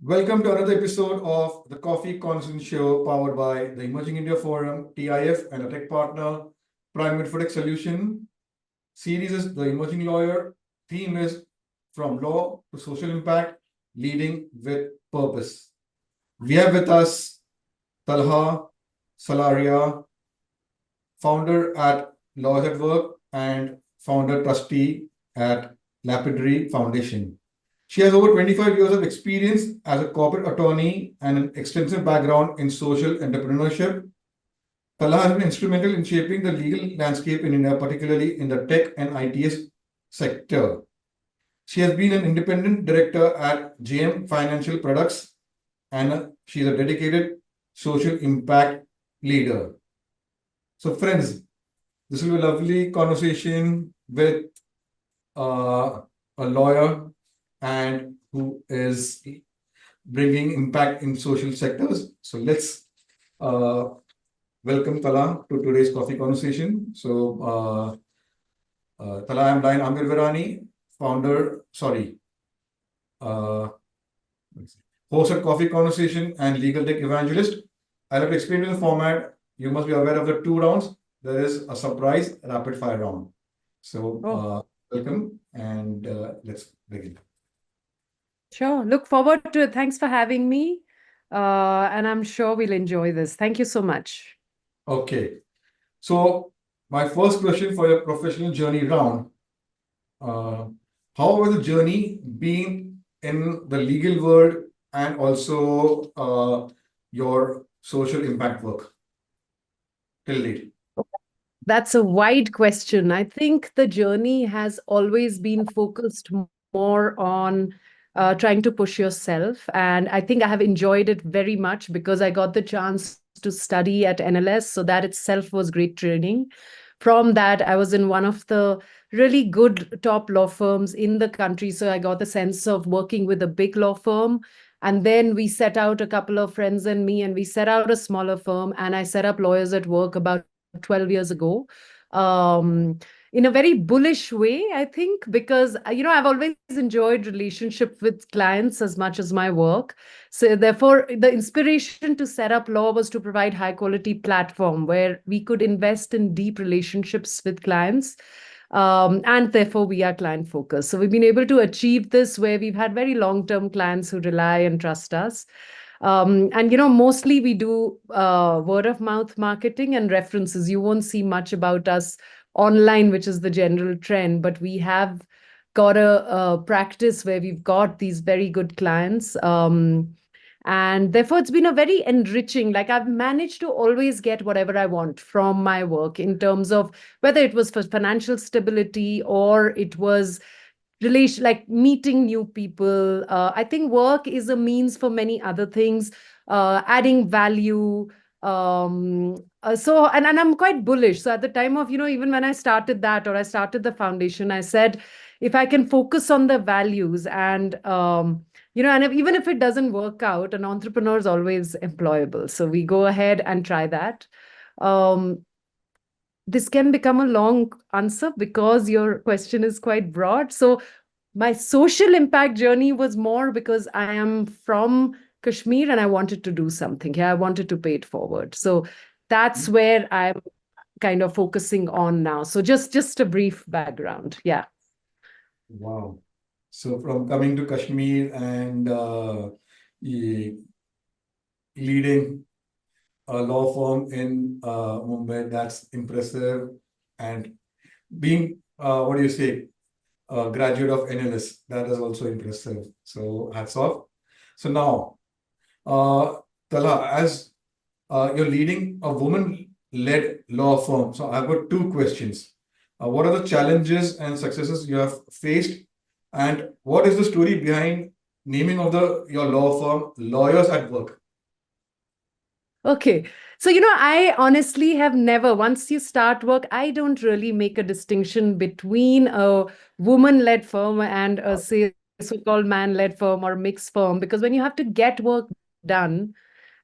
Welcome to another episode of the Koffee Conversation Show powered by the Emerging India Forum, TEIF, and a tech partner, Prime Infotech Solution. Series is The Emerging Lawyer. Theme is From Law to Social Impact, Leading with Purpose. We have with us Talha Salaria, founder at Laws at Work and founder trustee at Lapidary Foundation. She has over 25 years of experience as a corporate attorney and an extensive background in social entrepreneurship. Talha has been instrumental in shaping the legal landscape in India, particularly in the tech and ITES sector. She has been an independent director at JM Financial Products and she is a dedicated social impact leader. So friends, this will be a lovely conversation with a lawyer and who is bringing impact in social sectors. So let's welcome Talha to today's coffee conversation. So Talha, I'm Diane Amir Virani, host at Coffee Conversation and legal tech evangelist. I'll have to explain to the format. You must be aware of the 2 rounds. There is a surprise rapid fire round. So welcome and let's begin. Sure. Look forward to it. Thanks for having me. And I'm sure we'll enjoy this. Thank you so much. Okay. So my first question for your professional journey round, how was the journey being in the legal world and also your social impact work till date? That's a wide question. I think the journey has always been focused more on trying to push yourself. And I think I have enjoyed it very much because I got the chance to study at NLS. So that itself was great training. From that, I was in one of the really good top law firms in the country. So I got the sense of working with a big law firm. And then we set out, a couple of friends and me, and we set out a smaller firm. And I set up Lawyers at Work about 12 years ago. In a very bullish way, I think, because, I've always enjoyed relationship with clients as much as my work. So therefore, the inspiration to set up Law was to provide high quality platform where we could invest in deep relationships with clients. And therefore, we are client focused. So we've been able to achieve this where we've had very long-term clients who rely and trust us. And mostly we do word of mouth marketing and references. You won't see much about us online, which is the general trend, but we have got a practice where we've got these very good clients. And therefore, it's been a very enriching, like I've managed to always get whatever I want from my work in terms of whether it was for financial stability or it was relation, like meeting new people. I think work is a means for many other things, adding value. And I'm quite bullish. So at the time of, even when I started that or I started the foundation, I said, if I can focus on the values and, even if it doesn't work out, an entrepreneur is always employable. So we go ahead and try that. This can become a long answer because your question is quite broad. So my social impact journey was more because I am from Kashmir and I wanted to do something here. I wanted to pay it forward. So that's where I'm kind of focusing on now. So just a brief background. Yeah. Wow. So from coming to Kashmir and leading a law firm in Mumbai, that's impressive. And being, a graduate of NLS, that is also impressive. So hats off. So now, Talha, as you're leading a woman-led law firm, so I've got 2 questions. What are the challenges and successes you have faced? And what is the story behind naming of your law firm Lawyers at Work? Okay. So, I honestly have never, once you start work, I don't really make a distinction between a woman-led firm and a, say, so-called man-led firm or mixed firm, because when you have to get work done,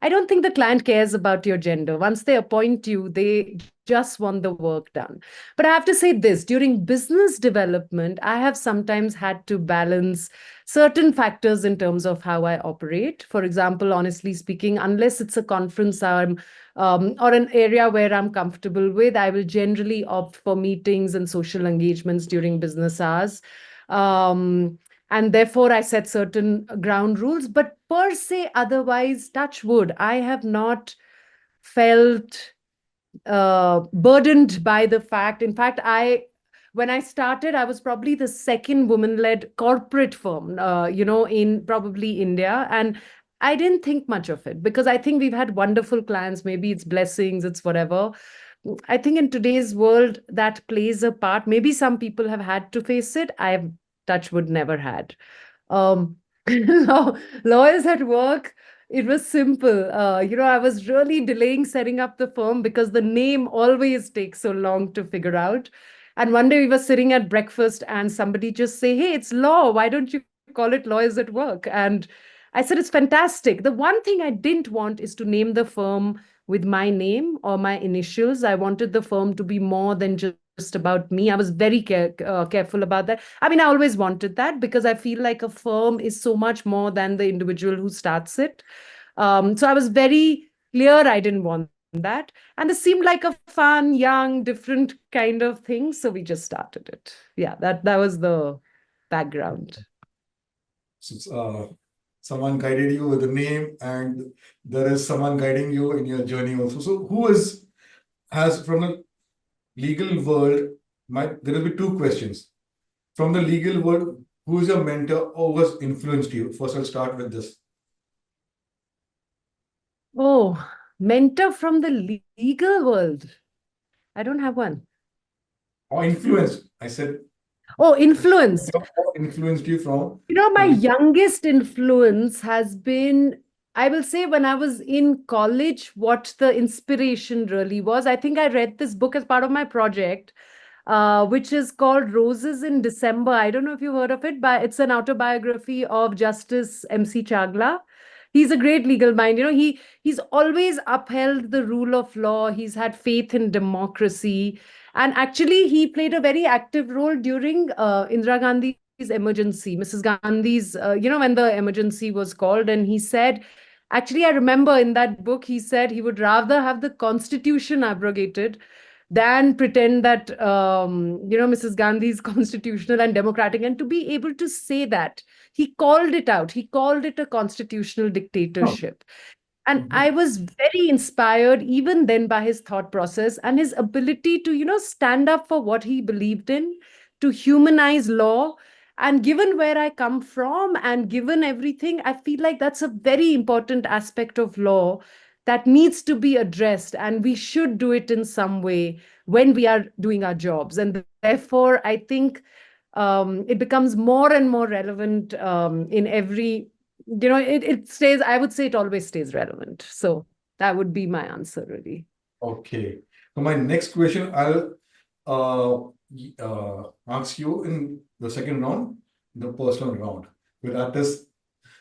I don't think the client cares about your gender. Once they appoint you, they just want the work done. But I have to say this, during business development, I have sometimes had to balance certain factors in terms of how I operate. For example, honestly speaking, unless it's a conference or an area where I'm comfortable with, I will generally opt for meetings and social engagements during business hours. And therefore, I set certain ground rules. But per se, otherwise, touch wood, I have not felt burdened by the fact. In fact, when I started, I was probably the second woman-led corporate firm, in probably India. And I didn't think much of it because I think we've had wonderful clients. Maybe it's blessings, it's whatever. I think in today's world, that plays a part. Maybe some people have had to face it. I've, touch wood, never had. Um, lawyers at work, it was simple. I was really delaying setting up the firm because the name always takes so long to figure out. And one day we were sitting at breakfast and somebody just say, "Hey, it's law. Why don't you call it lawyers at work?" And I said, "It's fantastic." The one thing I didn't want is to name the firm with my name or my initials. I wanted the firm to be more than just about me. I was very careful about that. I mean, I always wanted that because I feel like a firm is so much more than the individual who starts it. So I was very clear I didn't want that. And this seemed like a fun, young, different kind of thing. So we just started it. Yeah, that was the background. So, someone guided you with the name, and there is someone guiding you in your journey also. So has from a legal world, there will be two questions. From the legal world, who is your mentor or who has influenced you? First, I'll start with this. Oh, mentor from the legal world. I don't have one. Or influenced, I said. Oh, influenced. What influenced you from? My youngest influence has been, I will say, when I was in college, what the inspiration really was. I think I read this book as part of my project, which is called Roses in December. I don't know if you've heard of it, but it's an autobiography of Justice MC Chagla. He's a great legal mind. He's always upheld the rule of law. He's had faith in democracy. And actually, he played a very active role during Indira Gandhi's emergency, Mrs. Gandhi's, when the emergency was called. And he said, actually, I remember in that book, he said he would rather have the constitution abrogated than pretend that, Mrs. Gandhi's constitutional and democratic. And to be able to say that, he called it out. He called it a constitutional dictatorship. And I was very inspired even then by his thought process and his ability to, stand up for what he believed in, to humanize law. And given where I come from and given everything, I feel like that's a very important aspect of law that needs to be addressed. And we should do it in some way when we are doing our jobs. And therefore, I think it becomes more and more relevant in every, it stays, I would say it always stays relevant. So that would be my answer, really. Okay. So my next question, I'll ask you in the second round, the personal round. With that is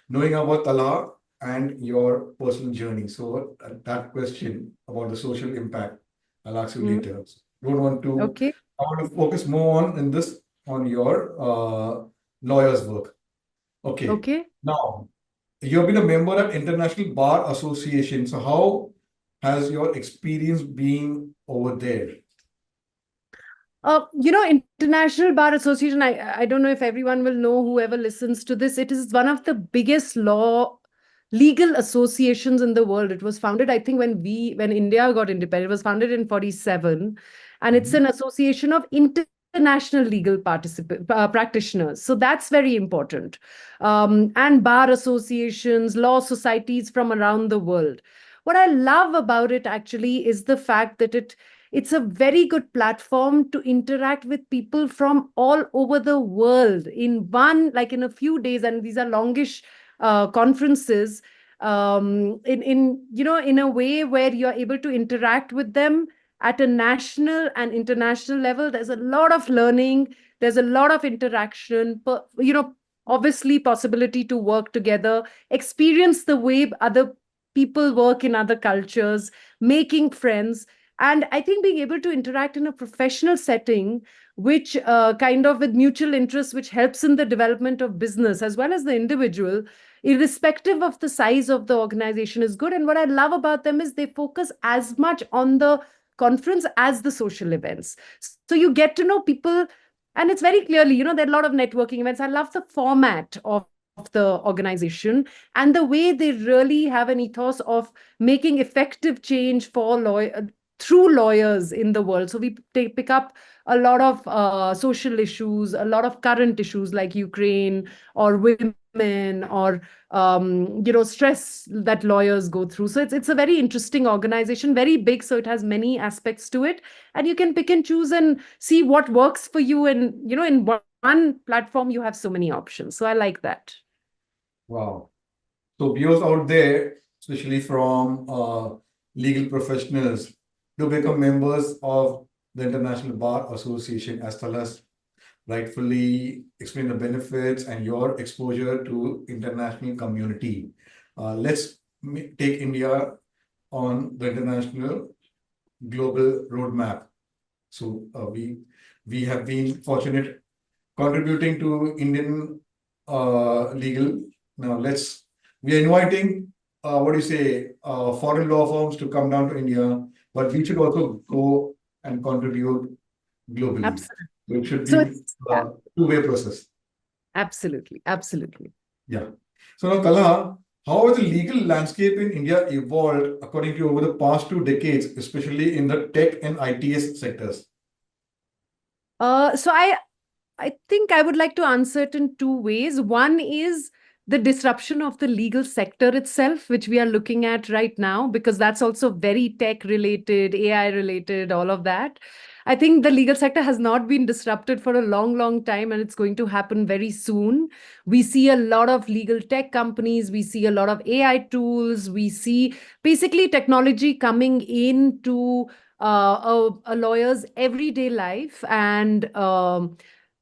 knowing about Talha and your personal journey. So that question about the social impact, I'll ask you later. Don't want to. Okay. I want to focus more on your lawyer's work. Okay. Okay. Now, you've been a member at International Bar Association. So how has your experience been over there? International Bar Association, I don't know if everyone will know, whoever listens to this, it is one of the biggest legal associations in the world. It was founded, I think, when India got independent. It was founded in 1947, and it's an association of international legal practitioners. So that's very important. And bar associations, law societies from around the world. What I love about it actually is the fact that it's a very good platform to interact with people from all over the world in a few days. And these are longish conferences in a way where you're able to interact with them at a national and international level. There's a lot of learning. There's a lot of interaction, obviously possibility to work together, experience the way other people work in other cultures, making friends. And I think being able to interact in a professional setting, which kind of with mutual interest, which helps in the development of business as well as the individual, irrespective of the size of the organization, is good. And what I love about them is they focus as much on the conference as the social events. So you get to know people, and it's very clearly, there are a lot of networking events. I love the format of the organization and the way they really have an ethos of making effective change for through lawyers in the world. So we pick up a lot of social issues, a lot of current issues like Ukraine or women or stress that lawyers go through. So it's a very interesting organization, very big, so it has many aspects to it, and you can pick and choose and see what works for you. And in one platform you have so many options, so I like that. Wow. So viewers out there, especially from legal professionals, to become members of the International Bar Association, as Talha rightfully explained the benefits and your exposure to international community. Let's take India on the international global roadmap. So we have been fortunate contributing to Indian legal. Now we are inviting foreign law firms to come down to India, but we should also go and contribute globally. Absolutely. So it should So be a two-way process. Absolutely. Yeah. So now, Talha, how has the legal landscape in India evolved according to you over the past 2 decades, especially in the tech and ITES sectors? So I think I would like to answer it in two ways. One is the disruption of the legal sector itself, which we are looking at right now, because that's also very tech related, AI related, all of that. I think the legal sector has not been disrupted for a long, long time, and it's going to happen very soon. We see a lot of legal tech companies. We see a lot of AI tools. We see basically technology coming into a lawyer's everyday life and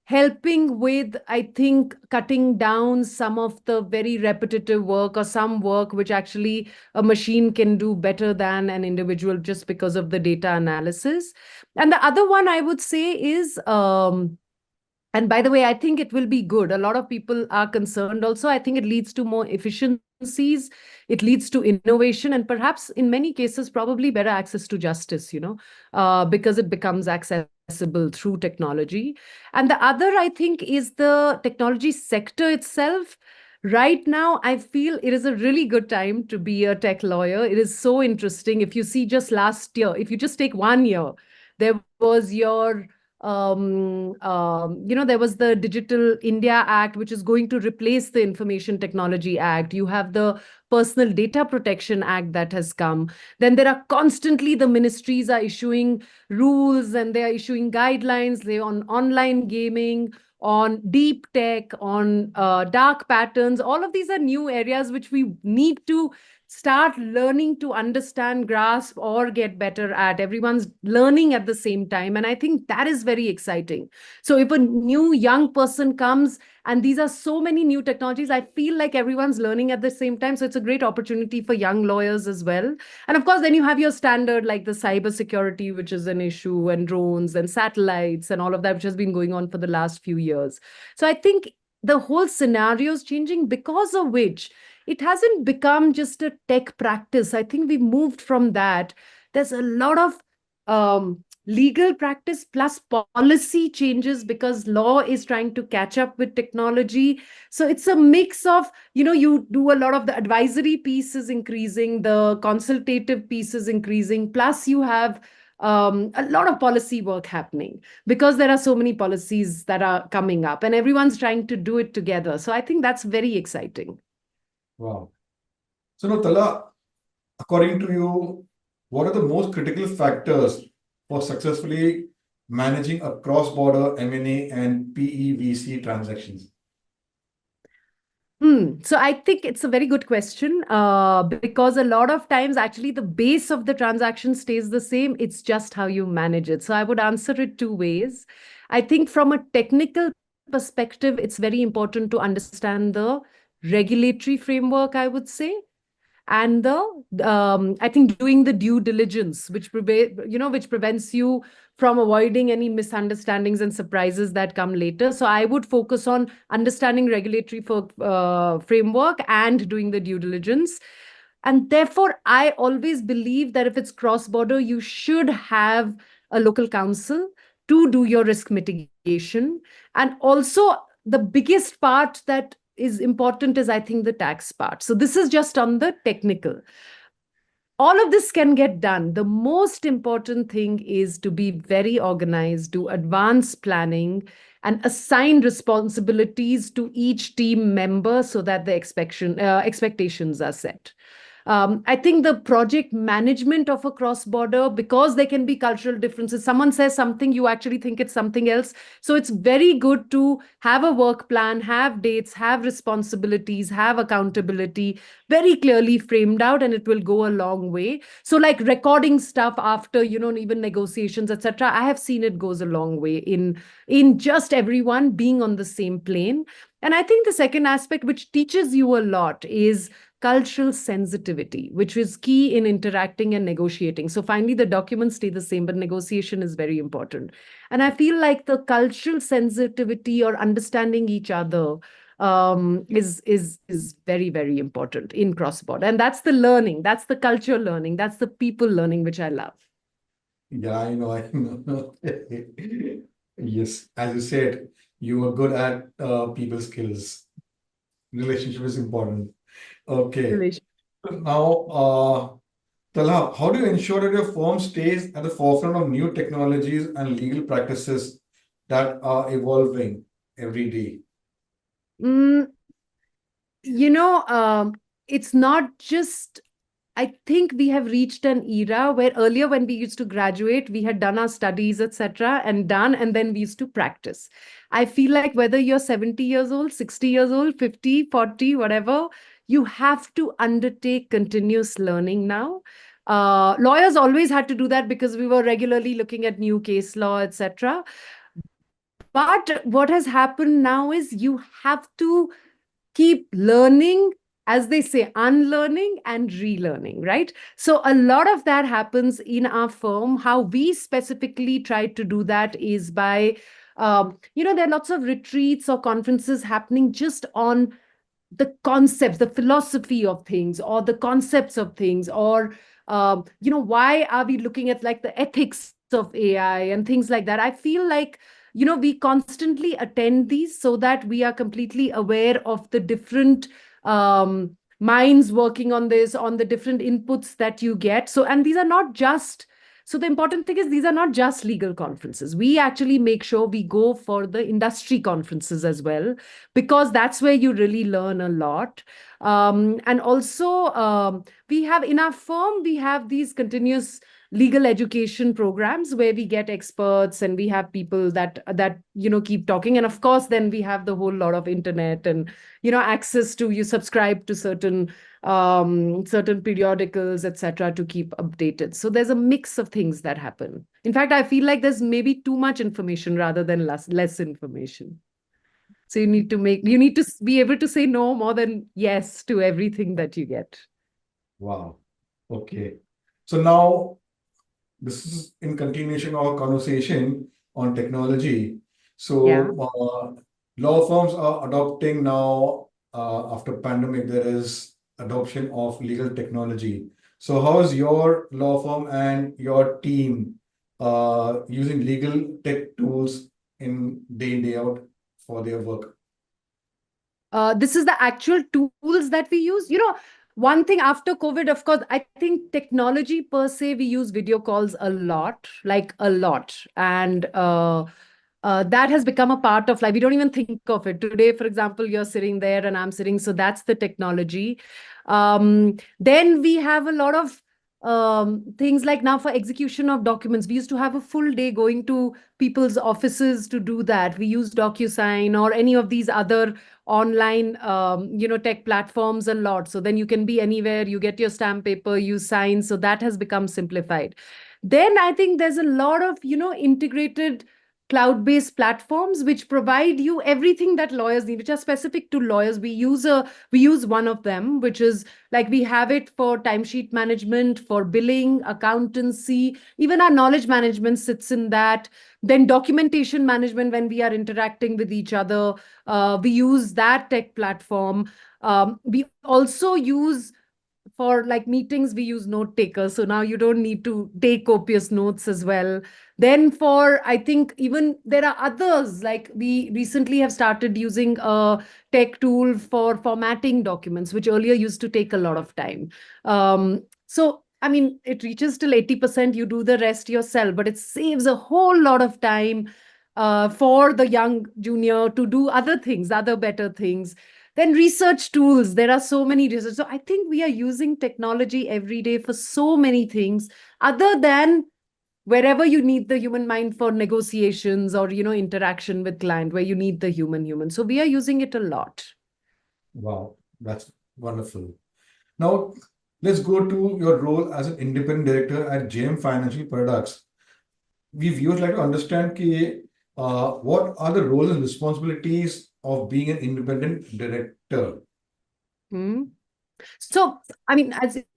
helping with, I think, cutting down some of the very repetitive work or some work which actually a machine can do better than an individual just because of the data analysis. And the other one I would say is, and by the way, I think it will be good. A lot of people are concerned also. I think it leads to more efficiencies. It leads to innovation and perhaps in many cases, probably better access to justice, because it becomes accessible through technology. And the other, I think, is the technology sector itself. Right now, I feel it is a really good time to be a tech lawyer. It is so interesting. If you see just last year, if you just take 1 year, there was there was the Digital India Act, which is going to replace the Information Technology Act. You have the Personal Data Protection Act that has come. Then there are constantly the ministries are issuing rules and they are issuing guidelines. They're on online gaming, on deep tech, on dark patterns. All of these are new areas which we need to start learning to understand, grasp, or get better at. Everyone's learning at the same time. And I think that is very exciting. So if a new young person comes and these are so many new technologies, I feel like everyone's learning at the same time. So it's a great opportunity for young lawyers as well. And of course, then you have your standard like the cybersecurity, which is an issue, and drones and satellites and all of that, which has been going on for the last few years. So I think the whole scenario is changing, because of which it hasn't become just a tech practice. I think we've moved from that. There's a lot of legal practice plus policy changes because law is trying to catch up with technology. So it's a mix of, you do a lot of the advisory piece is increasing, the consultative piece is increasing, plus you have a lot of policy work happening because there are so many policies that are coming up and everyone's trying to do it together. So I think that's very exciting. Wow. So now, Talha, according to you, what are the most critical factors for successfully managing a cross-border M&A and PEVC transactions? So I think it's a very good question because a lot of times actually the base of the transaction stays the same. It's just how you manage it. So I would answer it two ways. I think from a technical perspective, it's very important to understand the regulatory framework, I would say. and I think doing the due diligence, which prevents you from avoiding any misunderstandings and surprises that come later. So I would focus on understanding regulatory framework and doing the due diligence. And therefore, I always believe that if it's cross-border, you should have a local counsel to do your risk mitigation. And also, the biggest part that is important is, I think, the tax part. So this is just on the technical. All of this can get done. The most important thing is to be very organized, do advanced planning, and assign responsibilities to each team member so that the expectations are set. I think the project management of a cross-border, because there can be cultural differences. Someone says something, you actually think it's something else. So it's very good to have a work plan, have dates, have responsibilities, have accountability very clearly framed out, and it will go a long way. So like recording stuff after, even negotiations, etc. I have seen it goes a long way in just everyone being on the same plane. And I think the second aspect, which teaches you a lot, is cultural sensitivity, which is key in interacting and negotiating. So finally, the documents stay the same, but negotiation is very important. And I feel like the cultural sensitivity or understanding each other is very, very important in cross-border. And that's the learning, that's the culture learning, that's the people learning, which I love. Yeah, I know. Yes, as you said, you are good at people skills. Relationship is important. Okay. Relation- Now, Talha, how do you ensure that your firm stays at the forefront of new technologies and legal practices that are evolving every day? Mm, it's not just, I think we have reached an era where earlier when we used to graduate, we had done our studies, etc., and then we used to practice. I feel like whether you're 70 years old, 60 years old, 50, 40, whatever, you have to undertake continuous learning now. Lawyers always had to do that because we were regularly looking at new case law, etc. But what has happened now is you have to keep learning, as they say, unlearning and relearning, right? So a lot of that happens in our firm. How we specifically try to do that is by, there are lots of retreats or conferences happening just on the concepts, the philosophy of things, or the concepts of things, or, why are we looking at like the ethics of AI and things like that. I feel like, we constantly attend these so that we are completely aware of the different minds working on this, on the different inputs that you get. So, and these are not just, so the important thing is these are not just legal conferences. We actually make sure we go for the industry conferences as well, because that's where you really learn a lot. And also, we have in our firm, we have these continuous legal education programs where we get experts and we have people that keep talking. And of course, then we have the whole lot of internet and access to, you subscribe to certain periodicals, etc., to keep updated. So there's a mix of things that happen. In fact, I feel like there's maybe too much information rather than less information. So you need to be able to say no more than yes to everything that you get. Wow. Okay. So now this is in continuation of our conversation on technology. So law firms are adopting now, after pandemic, there is adoption of legal technology. So how is your law firm and your team using legal tech tools in day out for their work? This is the actual tools that we use. One thing after COVID, of course, I think technology per se, we use video calls a lot, like a lot. And that has become a part of life. We don't even think of it. Today, for example, you're sitting there and I'm sitting. So that's the technology. Then we have a lot of things like now for execution of documents. We used to have a full day going to people's offices to do that. We use DocuSign or any of these other online, tech platforms a lot. So then you can be anywhere, you get your stamp paper, you sign. So that has become simplified. Then I think there's a lot of, integrated cloud-based platforms which provide you everything that lawyers need, which are specific to lawyers. We use one of them, which is like we have it for timesheet management, for billing, accountancy, even our knowledge management sits in that. Then documentation management, when we are interacting with each other, we use that tech platform. We also use for like meetings, we use note takers. So now you don't need to take copious notes as well. Then for, I think even there are others, like we recently have started using a tech tool for formatting documents, which earlier used to take a lot of time. So, I mean, it reaches till 80%, you do the rest yourself, but it saves a whole lot of time for the young junior to do other things, other better things. Then research tools, there are so many research. So I think we are using technology every day for so many things, other than wherever you need the human mind for negotiations or, interaction with client, where you need the human. So we are using it a lot. Wow, that's wonderful. Now, let's go to your role as an independent director at JM Financial Products. We viewers like to understand what are the roles and responsibilities of being an independent director? Hmm. So, I mean,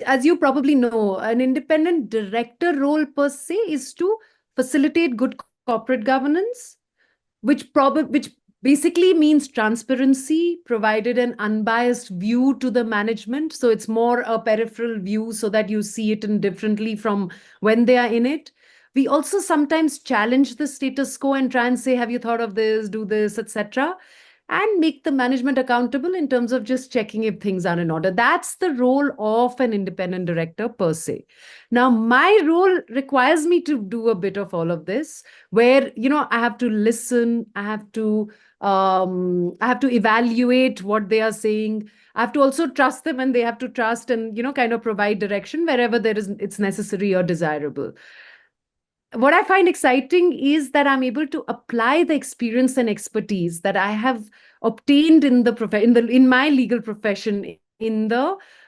as you probably know, an independent director role per se is to facilitate good corporate governance, which basically means transparency, provided an unbiased view to the management. So it's more a peripheral view so that you see it in differently from when they are in it. We also sometimes challenge the status quo and try and say, have you thought of this, do this, etc., and make the management accountable in terms of just checking if things are in order. That's the role of an independent director per se. Now, my role requires me to do a bit of all of this, where, I have to listen, I have to evaluate what they are saying. I have to also trust them, and they have to trust, and, kind of provide direction wherever it's necessary or desirable. What I find exciting is that I'm able to apply the experience and expertise that I have obtained in my legal profession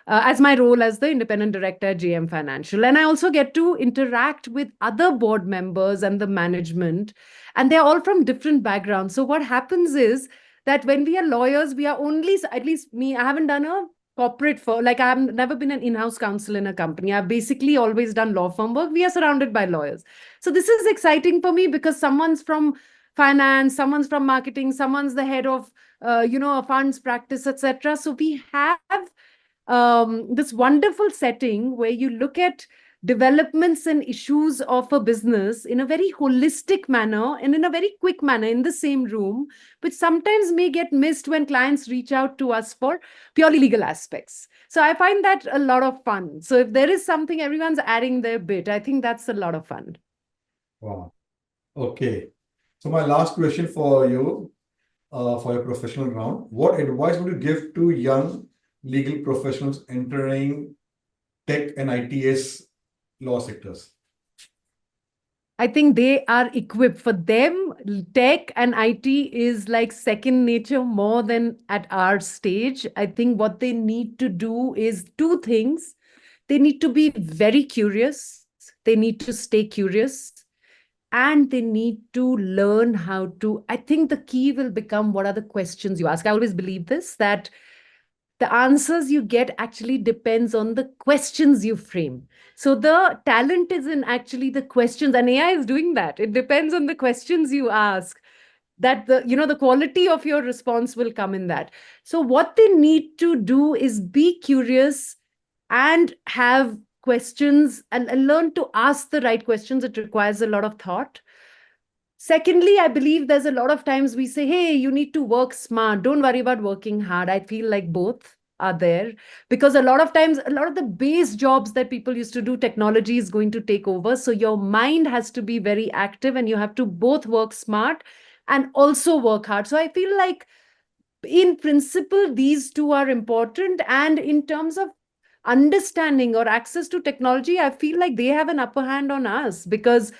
as my role as the independent director at JM Financial. And I also get to interact with other board members and the management, and they're all from different backgrounds. So what happens is that when we are lawyers, we are only, at least me, I haven't done a corporate firm, like I've never been an in-house counsel in a company. I've basically always done law firm work. We are surrounded by lawyers. So this is exciting for me because someone's from finance, someone's from marketing, someone's the head of, a funds practice, etc. So we have this wonderful setting where you look at developments and issues of a business in a very holistic manner and in a very quick manner in the same room, which sometimes may get missed when clients reach out to us for purely legal aspects. So I find that a lot of fun. So if there is something, everyone's adding their bit, I think that's a lot of fun. Wow. Okay. So my last question for you, for your professional round, what advice would you give to young legal professionals entering tech and ITES law sectors? I think they are equipped. For them, tech and IT is like second nature more than at our stage. I think what they need to do is two things. They need to be very curious. They need to stay curious. And they need to learn how to, I think the key will become, what are the questions you ask? I always believe this, that the answers you get actually depends on the questions you frame. So the talent is in actually the questions, and AI is doing that. It depends on the questions you ask, that the quality of your response will come in that. So what they need to do is be curious and have questions, and learn to ask the right questions. It requires a lot of thought. Secondly, I believe there's a lot of times we say, hey, you need to work smart. Don't worry about working hard. I feel like both are there, because a lot of times, a lot of the base jobs that people used to do, technology is going to take over. So your mind has to be very active, and you have to both work smart and also work hard. So I feel like in principle, these two are important. And in terms of understanding or access to technology, I feel like they have an upper hand on us, because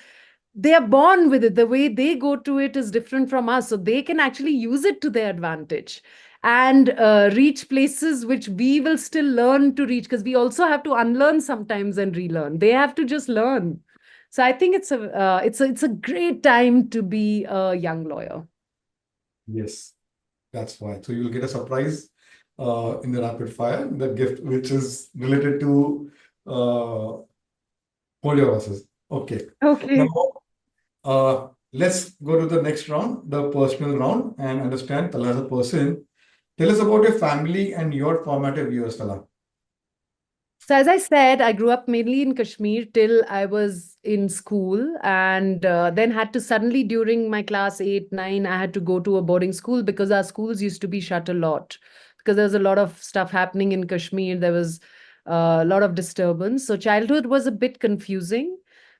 they are born with it. The way they go to it is different from us. So they can actually use it to their advantage and reach places which we will still learn to reach, because we also have to unlearn sometimes and relearn. They have to just learn. So I think it's a great time to be a young lawyer. Yes, that's why. So you'll get a surprise in the rapid fire, the gift which is related to polio horses. Okay. Okay. Now, let's go to the next round, the personal round, and understand Talha as a person. Tell us about your family and your formative years, Talha. So as I said, I grew up mainly in Kashmir till I was in school, and then had to suddenly during my class 8, 9, I had to go to a boarding school because our schools used to be shut a lot because there was a lot of stuff happening in Kashmir. There was a lot of disturbance. So childhood was a bit confusing.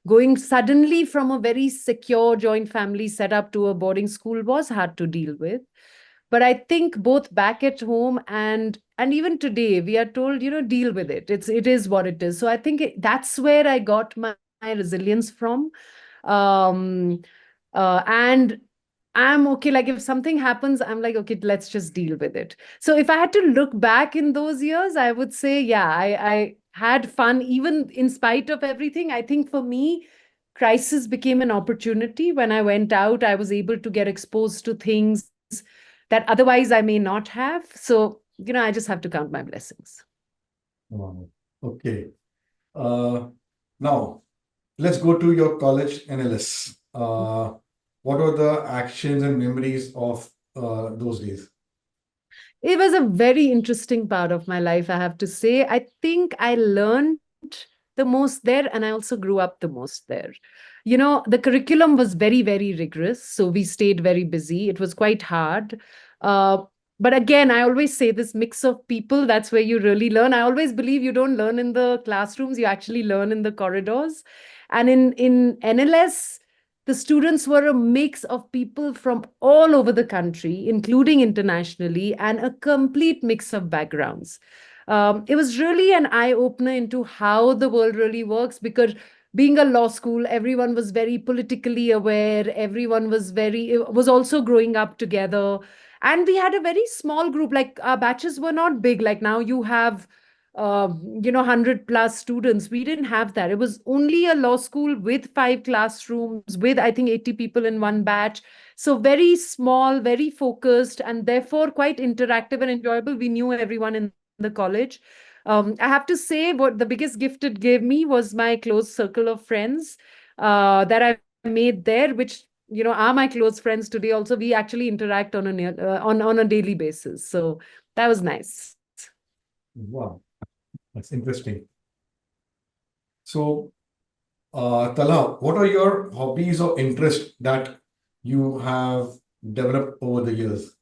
Going suddenly from a very secure joint family setup to a boarding school was hard to deal with. But I think both back at home and even today we are told, deal with it. It is what it is. So I think that's where I got my resilience from. And I'm okay. Like if something happens, I'm like, okay, let's just deal with it. So if I had to look back in those years, I would say, yeah, I had fun even in spite of everything. I think for me, crisis became an opportunity. When I went out, I was able to get exposed to things that otherwise I may not have. So, I just have to count my blessings. Wow. Okay. Uh, Now, let's go to your college NLS. What were the actions and memories of those days? It was a very interesting part of my life, I have to say. I think I learned the most there, and I also grew up the most there. The curriculum was very, very rigorous. So we stayed very busy. It was quite hard. Uh, but again, I always say this mix of people, that's where you really learn. I always believe you don't learn in the classrooms, you actually learn in the corridors. And in NLS, the students were a mix of people from all over the country, including internationally, and a complete mix of backgrounds. It was really an eye opener into how the world really works because being a law school, everyone was very politically aware. Everyone was also growing up together. And we had a very small group, like our batches were not big. Like now you have 100 plus students. We didn't have that. It was only a law school with 5 classrooms, with I think 80 people in one batch. So very small, very focused, and therefore quite interactive and enjoyable. We knew everyone in the college. I have to say, what the biggest gift it gave me was my close circle of friends that I made there, which are my close friends today. Also, we actually interact on a daily basis. So that was nice. Wow, that's interesting. So, Talha, what are your hobbies or interests that you have developed over the years?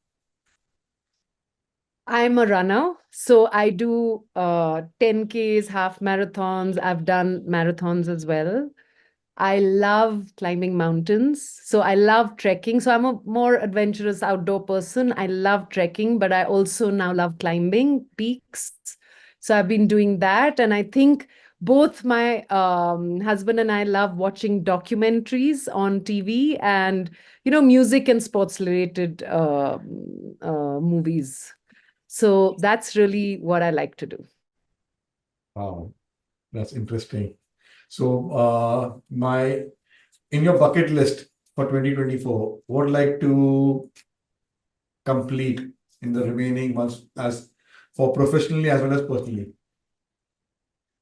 I'm a runner, so I do 10Ks, half marathons. I've done marathons as well. I love climbing mountains. So I love trekking. So I'm a more adventurous outdoor person. I love trekking, but I also now love climbing peaks. So I've been doing that. And I think both my husband and I love watching documentaries on TV and, music and sports related movies. So that's really what I like to do. Wow, that's interesting. So, in your bucket list for 2024, what would like to complete in the remaining months as for professionally as well as personally?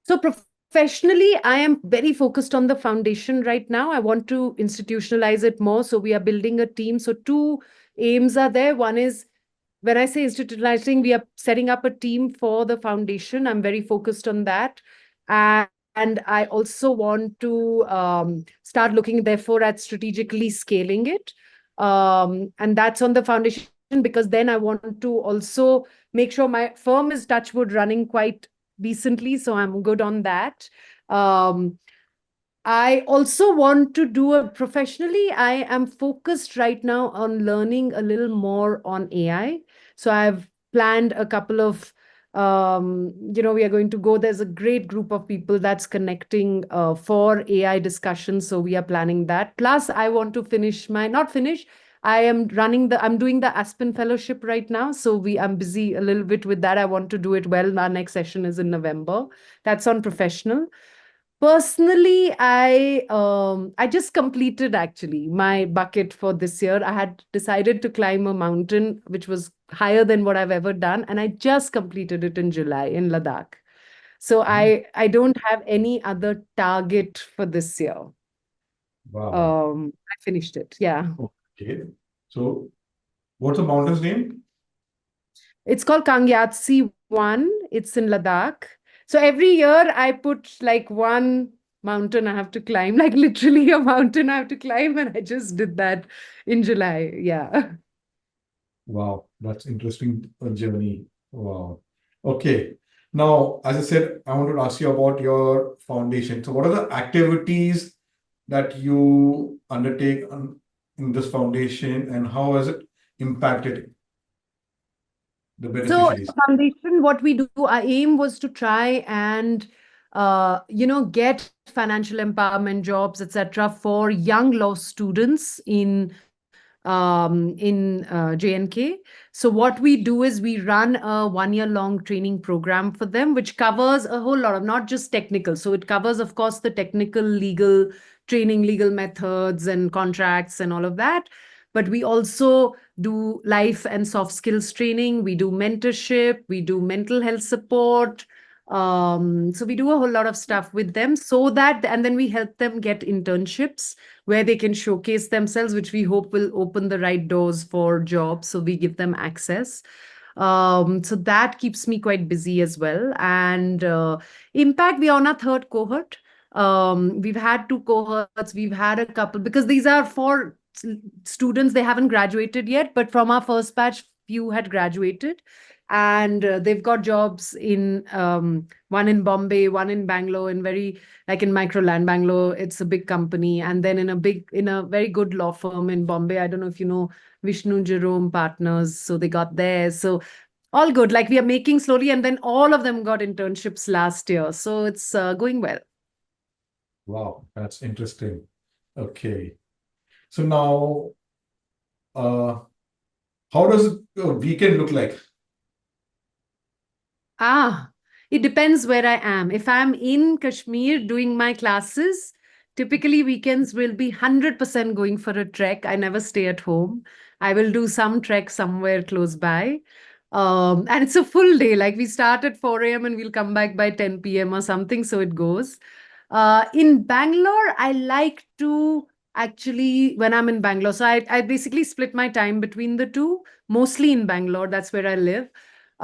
So professionally, I am very focused on the foundation right now. I want to institutionalize it more. So we are building a team. So two aims are there. One is when I say institutionalizing, we are setting up a team for the foundation. I'm very focused on that. And I also want to start looking, therefore, at strategically scaling it. And that's on the foundation because then I want to also make sure my firm is touchwood running quite decently. So I'm good on that. I also want to do it professionally. I am focused right now on learning a little more on AI. So I've planned a couple of, we are going to go. There's a great group of people that's connecting for AI discussions. So we are planning that. Plus, I want to not finish. I'm doing the Aspen Fellowship right now. So I'm busy a little bit with that. I want to do it well. Our next session is in November. That's on professional. Personally, I just completed actually my bucket for this year. I had decided to climb a mountain which was higher than what I've ever done, and I just completed it in July in Ladakh. So Mm. I don't have any other target for this year. Wow. I finished it. Yeah. Okay. So what's the mountain's name? It's called Kangyatsi 1. It's in Ladakh. So every year I put like one mountain I have to climb, like literally a mountain I have to climb, and I just did that in July. Yeah. Wow, that's interesting journey. Wow. Okay. Now, as I said, I want to ask you about your foundation. So what are the activities that you undertake in this foundation, and how has it impacted the So beneficiaries? foundation, what we do, our aim was to try and get financial empowerment jobs, etc., for young law students in JNK. So what we do is we run a 1 year long training program for them, which covers a whole lot of not just technical. So it covers, of course, the technical legal training, legal methods and contracts and all of that. But we also do life and soft skills training. We do mentorship. We do mental health support. So we do a whole lot of stuff with them so that, and then we help them get internships where they can showcase themselves, which we hope will open the right doors for jobs. So we give them access. So that keeps me quite busy as well. And Impact, we are on our third cohort. We've had two cohorts. We've had a couple because these are for students. They haven't graduated yet, but from our first batch, few had graduated. And they've got jobs in one in Bombay, one in Bangalore, in very like in Microland, Bangalore, it's a big company. And then in a very good law firm in Bombay. I don't know if you know Vishnu Jerome Partners. So they got there. So all good. Like we are making slowly. And then all of them got internships last year. So it's going well. Wow, that's interesting. Okay. So now, uh, how does a weekend look like? Ah, it depends where I am. If I'm in Kashmir doing my classes, typically weekends will be 100% going for a trek. I never stay at home. I will do some trek somewhere close by. And it's a full day. Like we start at 4 a.m. and we'll come back by 10 p.m. or something. So it goes. In Bangalore, I like to actually, when I'm in Bangalore, so I basically split my time between the two, mostly in Bangalore. That's where I live.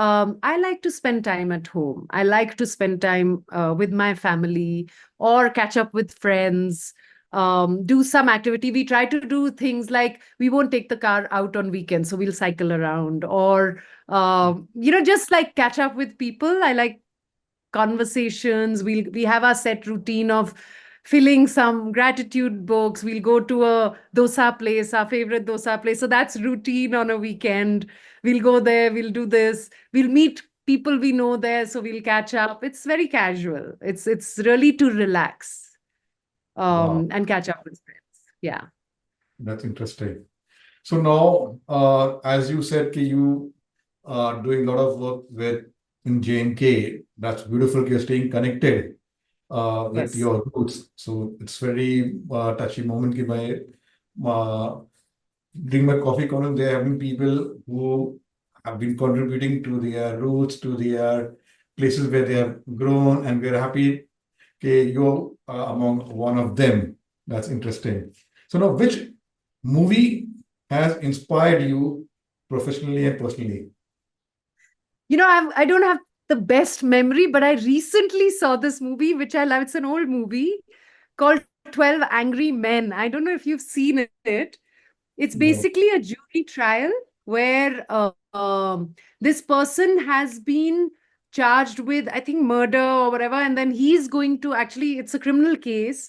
I like to spend time at home. I like to spend time with my family or catch up with friends, do some activity. We try to do things like we won't take the car out on weekends, so we'll cycle around or, just like catch up with people. I like conversations. We have our set routine of filling some gratitude books. We'll go to a dosa place, our favorite dosa place. So that's routine on a weekend. We'll go there, we'll do this, we'll meet people we know there, so we'll catch up. It's very casual. It's really to relax Wow, and catch up with friends. Yeah. that's interesting. So now, as you said, you are doing a lot of work with in JNK. That's beautiful. You're staying connected with Yes. your roots. So it's very touchy moment. Uh, During my coffee corner, there have been people who have been contributing to their roots, to their places where they have grown, and we're happy. Okay, you're among one of them. That's interesting. So now, which movie has inspired you professionally and personally? I don't have the best memory, but I recently saw this movie, which I love. It's an old movie called 12 Angry Men. I don't know if you've seen it. It's No. basically a jury trial where this person has been charged with, I think, murder or whatever. And then he's going to actually, it's a criminal case.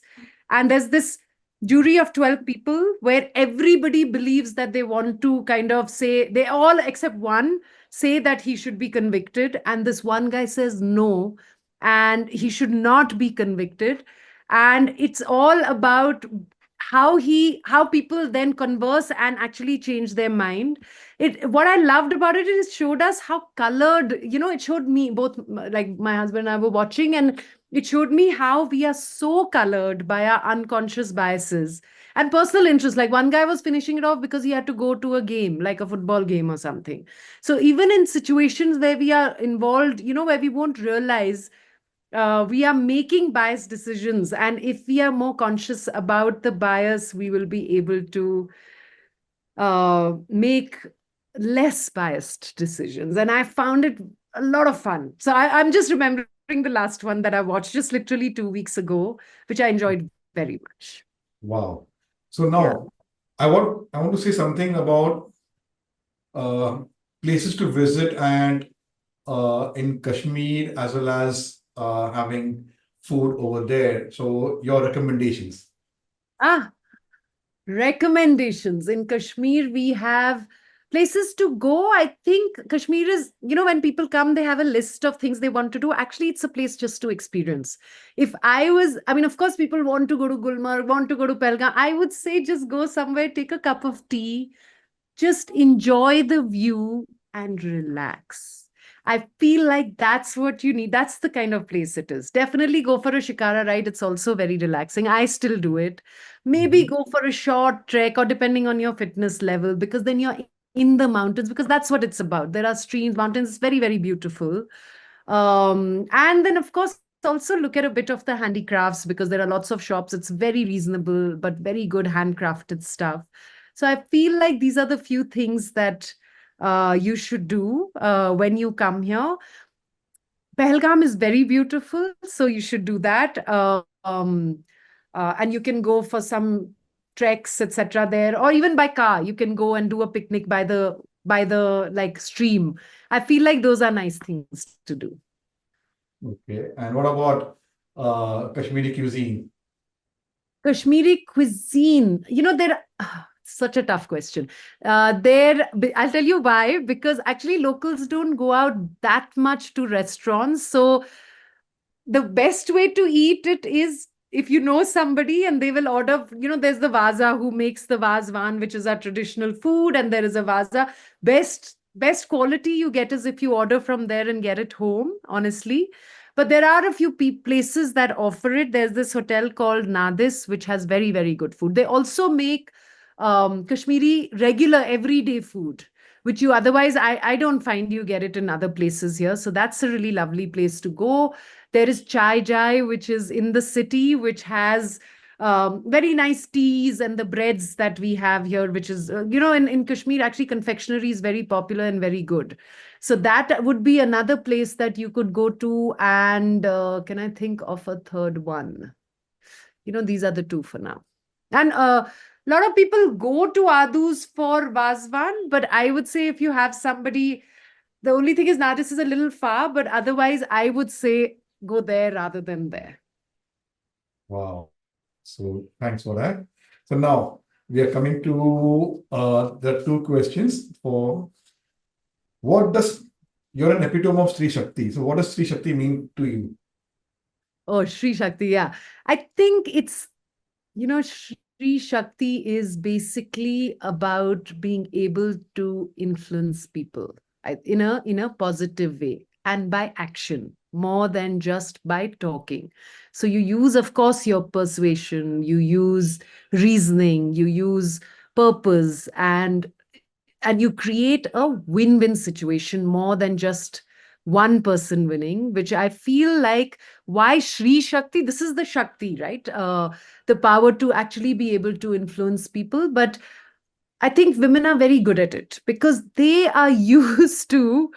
And there's this jury of 12 people where everybody believes that they want to kind of say, they all except one say that he should be convicted. And this one guy says no, and he should not be convicted. And it's all about how people then converse and actually change their mind. What I loved about it is it showed us how colored, it showed me both, like my husband and I were watching, and it showed me how we are so colored by our unconscious biases and personal interests. Like one guy was finishing it off because he had to go to a game, like a football game or something. So even in situations where we are involved, where we won't realize we are making biased decisions, and if we are more conscious about the bias, we will be able to make less biased decisions. And I found it a lot of fun. So I'm just remembering the last one that I watched just literally 2 weeks ago, which I enjoyed very much. Wow. So Yeah. now I want to say something about uh, places to visit and in Kashmir, as well as having food over there. So your recommendations. Ah, recommendations. In Kashmir, we have places to go. I think Kashmir is, when people come, they have a list of things they want to do. Actually, it's a place just to experience. I mean, of course, people want to go to Gulmarg, want to go to Pelgam. I would say just go somewhere, take a cup of tea, just enjoy the view and relax. I feel like that's what you need. That's the kind of place it is. Definitely go for a shikara ride. It's also very relaxing. I still do it. Maybe Mhm. go for a short trek, or depending on your fitness level, because then you're in the mountains, because that's what it's about. There are streams, mountains. It's very, very beautiful. And then, of course, also look at a bit of the handicrafts, because there are lots of shops. It's very reasonable, but very good handcrafted stuff. So I feel like these are the few things that you should do when you come here. Pahalgam is very beautiful, so you should do that. And you can go for some treks, etc. there, or even by car. You can go and do a picnic by the like stream. I feel like those are nice things to do. Okay. And what about Kashmiri cuisine? Kashmiri cuisine, such a tough question. I'll tell you why, because actually locals don't go out that much to restaurants. So the best way to eat it is if you know somebody and they will order, there's the vaza who makes the vazwan, which is our traditional food, and there is a vaza. Best quality you get is if you order from there and get it home, honestly. But there are a few places that offer it. There's this hotel called Nadis, which has very, very good food. They also make Kashmiri regular everyday food, which you otherwise, I don't find you get it in other places here. So that's a really lovely place to go. There is Chai Jai, which is in the city, which has very nice teas and the breads that we have here, which is, in Kashmir, actually, confectionery is very popular and very good. So that would be another place that you could go to. And can I think of a third one? These are the two for now. And a lot of people go to Adus for Vazwan, but I would say if you have somebody, the only thing is now this is a little far, but otherwise I would say go there rather than there. Wow. So thanks for that. So now we are coming to the two questions for what does you're an epitome of Sri Shakti. So what does Sri Shakti mean to you? Oh, Sri Shakti, yeah. I think it's, Sri Shakti is basically about being able to influence people in a positive way and by action more than just by talking. So you use, of course, your persuasion, you use reasoning, you use purpose, and you create a win-win situation more than just one person winning, which I feel like why Shri Shakti, this is the Shakti, right? The power to actually be able to influence people. But I think women are very good at it because they are used to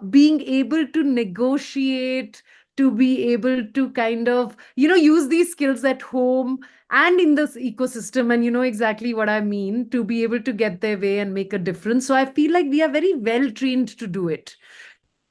being able to negotiate, to be able to kind of, use these skills at home and in this ecosystem. And you know exactly what I mean, to be able to get their way and make a difference. So I feel like we are very well trained to do it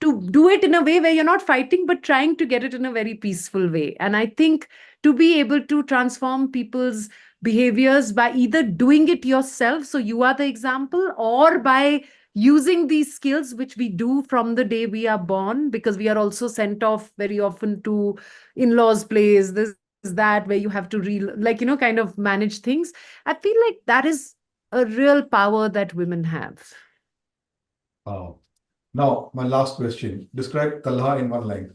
in a way where you're not fighting, but trying to get it in a very peaceful way. And I think to be able to transform people's behaviors by either doing it yourself, so you are the example, or by using these skills, which we do from the day we are born, because we are also sent off very often to in-laws' place, this that where you have to kind of manage things. I feel like that is a real power that women have. Wow. Now, my last question. Describe Talha in one line.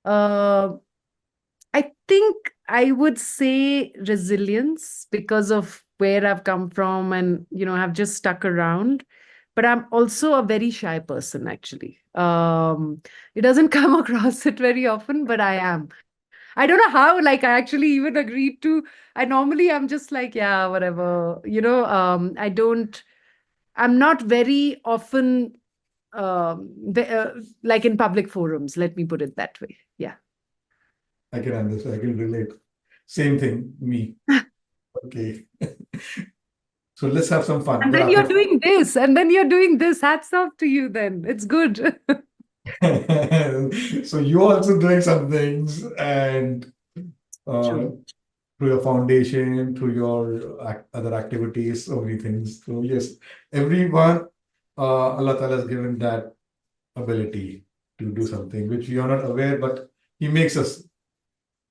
Uh, I think I would say resilience because of where I've come from and, have just stuck around. But I'm also a very shy person, actually. It doesn't come across it very often, but I am. I don't know how, like, I actually even agreed to. I'm just like, yeah, whatever. I'm not very often, like in public forums, let me put it that way. Yeah. I can understand. I can relate. Same thing, me. Okay. So let's have some fun. And then you're doing this, and then you're doing this. Hats off to you then. It's good. So you're also doing some things, and uh, True. through your foundation, through your other activities, so many things. So yes, everyone, Allah Ta'ala has given that ability to do something which we are not aware, but He makes us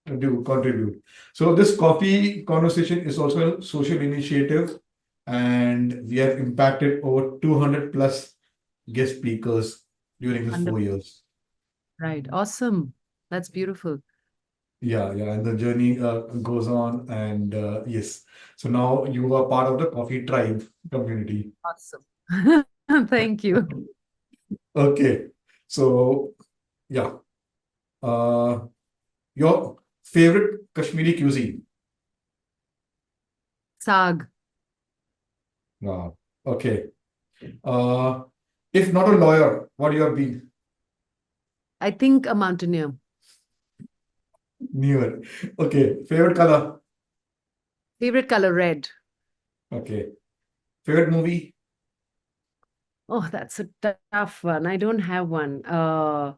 contribute. So this coffee conversation is also a social initiative, and we have impacted over 200 plus guest speakers during this 4 Wonderful. years. Right. Awesome. That's beautiful. Yeah, and the journey goes on, and yes. So now you are part of the coffee tribe community. Awesome. Thank you. Okay, so yeah, uh, your favorite Kashmiri cuisine? Sag. Wow. Okay. Uh, if not a lawyer, what you have been? I think a mountaineer. Newer. Okay. Favorite color? Favorite color, red. Okay. Favorite movie? Oh, that's a tough one. I don't have one. Or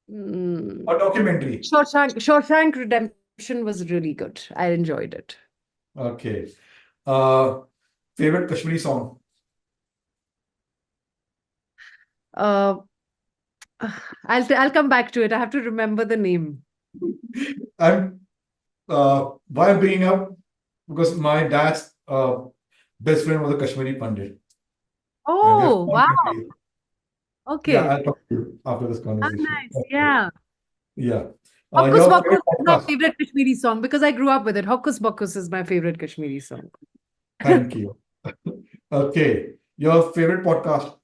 documentary? Shawshank Redemption was really good. I enjoyed it. Okay. Uh, favorite Kashmiri song? Uh, I'll come back to it. I have to remember the name. I'm why I'm bringing up, because my dad's best friend was a Kashmiri Pandit, and we have Oh, wow. contact. Yeah, Okay. I'll talk to you after this Ah, conversation. nice. Okay. Yeah. Yeah. Hocus Your Pocus favorite is my podcast? favorite Kashmiri song because I grew up with it. Hocus Pocus is my favorite Kashmiri song. Thank you. Okay. Your favorite podcast?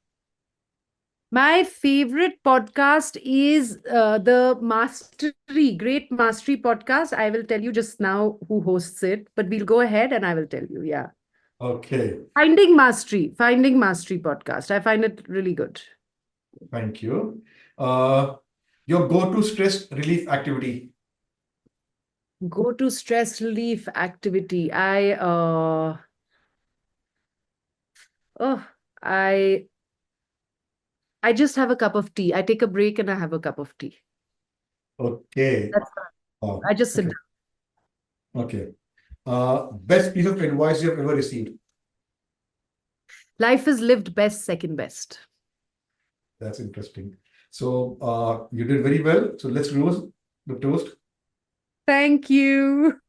My favorite podcast is the Great Mastery podcast. I will tell you just now who hosts it, but we'll go ahead and I will tell you. Yeah. Okay. Finding Mastery podcast. I find it really good. Thank you. Your go-to stress relief activity? Go to stress relief activity. Oh, I I just have a cup of tea. I take a break and I have a cup of tea. Okay. That's I just sit Okay. down. Okay. Best piece of advice you have ever received? Life is lived best, second best. That's interesting. So you did very well. So let's close the toast. Thank you.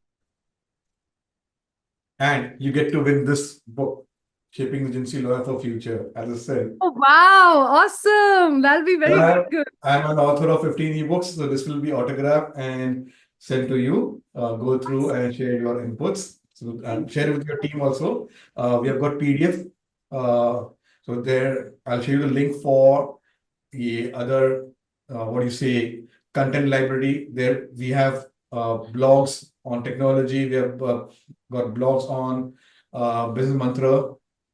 And you get to win this book, Shaping the Agency Lawyer for Future, as I said. Oh, wow. Awesome. That'll be very I'm good. an author of 15 ebooks, so this will be autographed and sent to you. Go through and share your inputs. So share it with your team also. We have got PDF. So there, I'll show you the link for the other, what do you say, content library. There we have blogs on technology. We have got blogs on business mantra.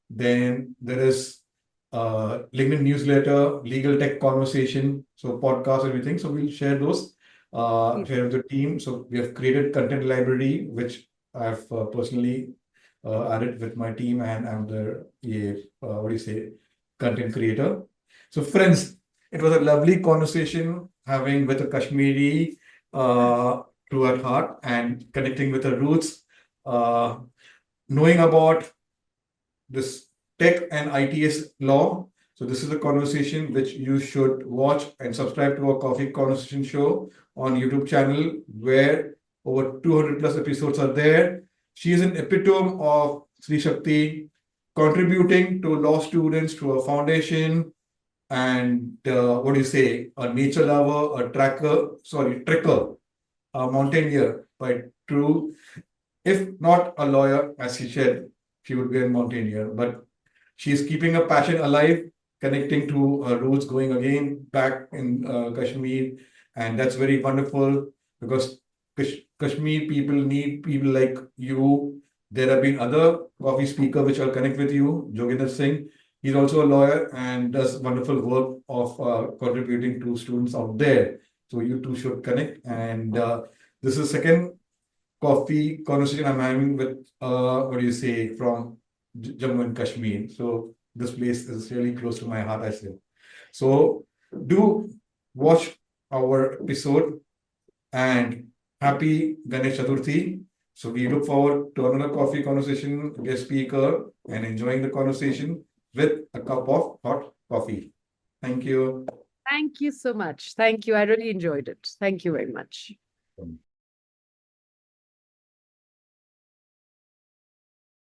Then there is LinkedIn newsletter, legal tech conversation, so podcast, everything. So we'll share those, share with the team. So we have created content library, which I've personally added with my team, and I'm the what do you say, content creator. So friends, it was a lovely conversation having with a Kashmiri true at heart and connecting with the roots, knowing about this tech and ITES law, So this is a conversation which you should watch and subscribe to our Coffee Conversation Show on YouTube channel, where over 200 plus episodes are there. She is an epitome of Sri Shakti, contributing to law students through a foundation and a nature lover, a trekker, a mountaineer by true. If not a lawyer, as she said, she would be a mountaineer. But she's keeping her passion alive, connecting to her roots, going again back in Kashmir. And that's very wonderful because Kashmir people need people like you. There have been other coffee speakers which I'll connect with you, Joginder Singh. He's also a lawyer and does wonderful work of contributing to students out there. So you two should connect. And this is second coffee conversation I'm having with, from Jammu and Kashmir. So this place is really close to my heart, I say. So do watch our episode and happy Ganesh Chaturthi. So we look forward to another coffee conversation, guest speaker, and enjoying the conversation with a cup of hot coffee. Thank you. Thank you so much. Thank you. I really enjoyed it. Thank you very much.